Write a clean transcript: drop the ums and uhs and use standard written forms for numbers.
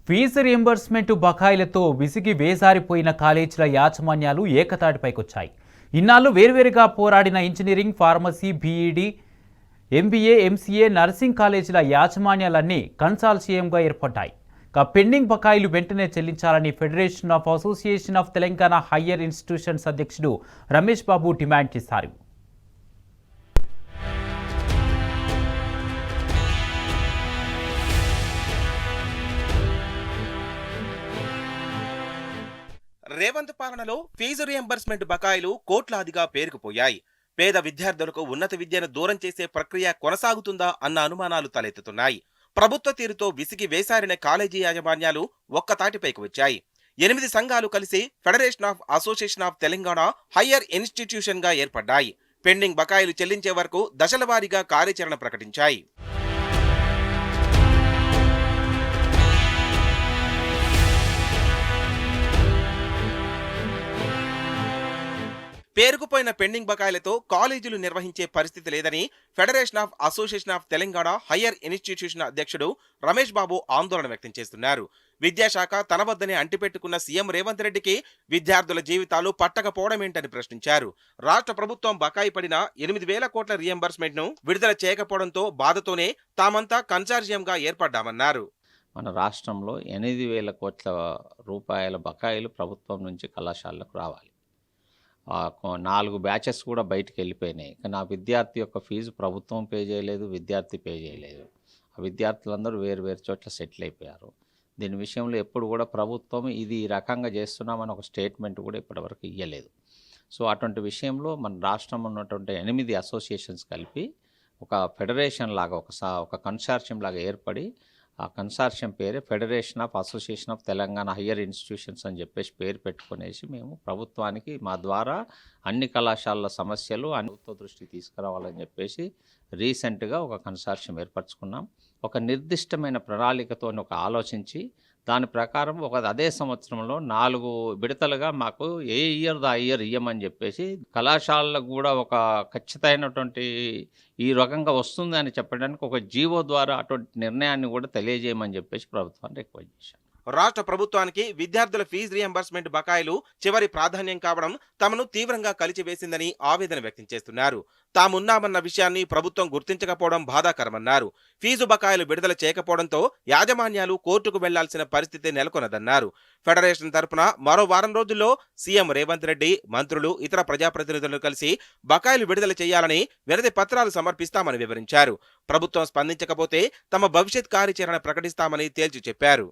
Fee reimbursement బకాయిలతో విసిగి వేసారిపోయిన కాలేజీల యాజమాన్యాలు ఏకతాటిపైకొచ్చాయి. ఇన్నాళ్ళు వేర్వేరుగా పోరాడిన engineering, pharmacy, BEd, MBA, MCA, nursing కాలేజీల యాజమాన్యాలన్నీ కన్సార్షియంగా ఏర్పడ్డాయి. పెండింగ్ బకాయిలు వెంటనే చెల్లించాలని federation of association of Telangana higher institutions అధ్యక్షుడు రమేష్ బాబు డిమాండ్ చేశారు. రేవంత్ పాలనలో ఫీజు రియంబర్స్మెంట్ బకాయిలు కోట్లాదిగా పేరుకుపోయాయి. పేద విద్యార్థులకు ఉన్నత విద్యను దూరం చేసే ప్రక్రియ కొనసాగుతుందా అన్న అనుమానాలు తలెత్తుతున్నాయి. ప్రభుత్వ తీరుతో విసిగి వేసారిన కాలేజీ యాజమాన్యాలు ఒక్కతాటిపైకి వచ్చాయి. 8 సంఘాలు కలిసి federation of association of Telangana higher institution గా ఏర్పడ్డాయి. పెండింగ్ బకాయిలు చెల్లించే వరకు దశలవారీగా కార్యాచరణ ప్రకటించాయి. పేరుకుపోయిన పెండింగ్ బకాయిలతో కాలేజీలు నిర్వహించే పరిస్థితి లేదని federation of association of Telangana higher institution అధ్యక్షుడు రమేష్ బాబు ఆందోళన వ్యక్తం చేస్తున్నారు. విద్యాశాఖ తన వద్దనే అంటిపెట్టుకున్న సీఎం రేవంత్ రెడ్డికి విద్యార్థుల జీవితాలు పట్టకపోవడమేంటని ప్రశ్నించారు. రాష్ట్ర ప్రభుత్వం బకాయి పడిన 8,000 కోట్ల రియంబర్స్మెంట్ ను విడుదల చేయకపోవడంతో బాధతోనే తామంతా కన్సార్షియంగా ఏర్పడ్డామన్నారు. మన రాష్ట్రంలో 8,000 కోట్ల రూపాయల బకాయిలు ప్రభుత్వం నుంచి కళాశాలకు రావాలి. 4 బ్యాచెస్ కూడా బయటికి వెళ్ళిపోయినాయి. కానీ ఆ విద్యార్థి యొక్క ఫీజు ప్రభుత్వం పే చేయలేదు, విద్యార్థి పే చేయలేదు. ఆ విద్యార్థులందరూ వేరు చోట్ల సెటిల్ అయిపోయారు. దీని విషయంలో ఎప్పుడు కూడా ప్రభుత్వం ఇది ఈ రకంగా చేస్తున్నామని ఒక స్టేట్మెంట్ కూడా ఇప్పటివరకు ఇవ్వలేదు. సో అటువంటి విషయంలో మన రాష్ట్రం ఉన్నటువంటి 8 అసోసియేషన్స్ కలిపి ఒక ఫెడరేషన్ లాగా ఒక కన్సార్షియం లాగా ఏర్పడి, ఆ కన్సార్షియం పేరే federation of association of Telangana higher institutions అని చెప్పేసి పేరు పెట్టుకునేసి మేము ప్రభుత్వానికి మా ద్వారా అన్ని కళాశాలల సమస్యలు ప్రభుత్వ దృష్టికి తీసుకురావాలని చెప్పేసి రీసెంట్గా ఒక కన్సార్షియం ఏర్పరచుకున్నాం. ఒక నిర్దిష్టమైన ప్రణాళికతో ఆలోచించి దాని ప్రకారం అదే సంవత్సరంలో 4 విడతలుగా మాకు ఏ ఇయర్ దా ఇయర్ ఇయ్యమని చెప్పేసి కళాశాలకు కూడా ఒక ఖచ్చితమైనటువంటి ఈ రకంగా వస్తుంది అని చెప్పడానికి ఒక జీవో ద్వారా అటువంటి నిర్ణయాన్ని కూడా తెలియజేయమని చెప్పేసి ప్రభుత్వాన్ని రిక్వెస్ట్ చేశాం. రాష్ట్ర ప్రభుత్వానికి విద్యార్థుల ఫీజు రియంబర్స్మెంట్ బకాయిలు చివరి ప్రాధాన్యం కావడం తమను తీవ్రంగా కలిచివేసిందని ఆవేదన వ్యక్తం చేస్తున్నారు. తామున్నామన్న విషయాన్ని ప్రభుత్వం గుర్తించకపోవడం బాధాకరమన్నారు. ఫీజు బకాయిలు విడుదల చేయకపోవడంతో యాజమాన్యాలు కోర్టుకు వెళ్లాల్సిన పరిస్థితి నెలకొన్నదన్నారు. ఫెడరేషన్ తరపున మరో వారం రోజుల్లో సీఎం రేవంత్ రెడ్డి, మంత్రులు, ఇతర ప్రజాప్రతినిధులను కలిసి బకాయిలు విడుదల చేయాలని వినతి పత్రాలు సమర్పిస్తామని వివరించారు. ప్రభుత్వం స్పందించకపోతే తమ భవిష్యత్ కార్యాచరణ ప్రకటిస్తామని తేల్చి చెప్పారు.